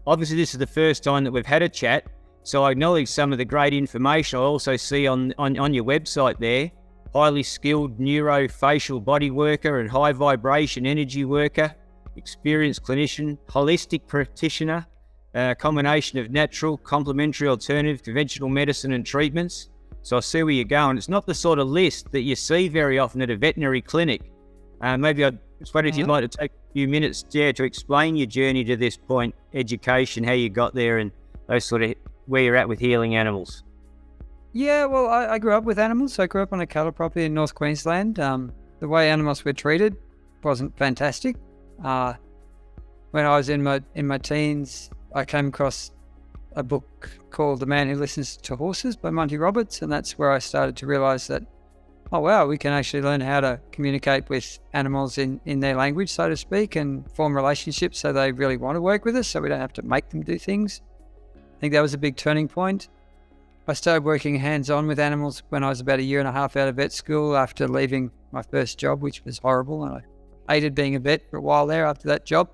Obviously, this is the first time that we've had a chat, so I acknowledge some of the great information I also see on your website there. Highly skilled neurofacial body worker and high vibration energy worker, experienced clinician, holistic practitioner, a combination of natural, complementary, alternative, conventional medicine and treatments. So I see where you're going. It's not the sort of list that you see very often at a veterinary clinic. Maybe I just wonder if you'd like to take a few minutes to explain your journey to this point, education, how you got there, and those sort of where you're at with healing animals. Yeah, well, I grew up with animals. I grew up on a cattle property in North Queensland. The way animals were treated wasn't fantastic. When I was in my teens, I came across a book called The Man Who Listens to Horses by Monty Roberts, and that's where I started to realise that, oh wow, we can actually learn how to communicate with animals in their language, so to speak, and form relationships so they really want to work with us, so we don't have to make them do things. I think that was a big turning point. I started working hands-on with animals when I was about 1.5 years out of vet school after leaving my first job, which was horrible, and I hated being a vet for a while there after that job.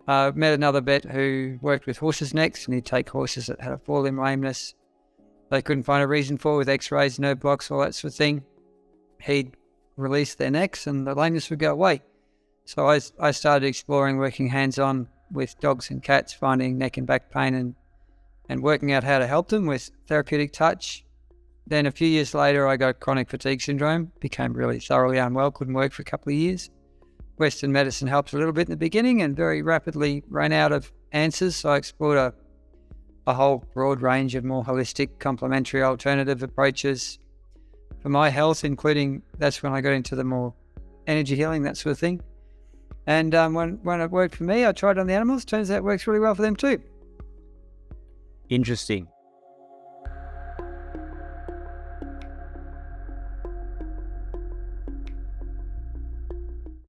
Met another vet who worked with horses' necks, and he'd take horses that had a forelimb lameness they couldn't find a reason for, with x-rays, nerve blocks, all that sort of thing. He'd release their necks and the lameness would go away. So I started exploring working hands-on with dogs and cats, finding neck and back pain and working out how to help them with therapeutic touch. Then a few years later, I got chronic fatigue syndrome, became really thoroughly unwell, couldn't work for a couple of years. Western medicine helped a little bit in the beginning and very rapidly ran out of answers. So I explored a whole broad range of more holistic, complementary, alternative approaches for my health, including that's when I got into the more energy healing, that sort of thing. And when it worked for me, I tried it on the animals. Turns out it works really well for them too. Interesting.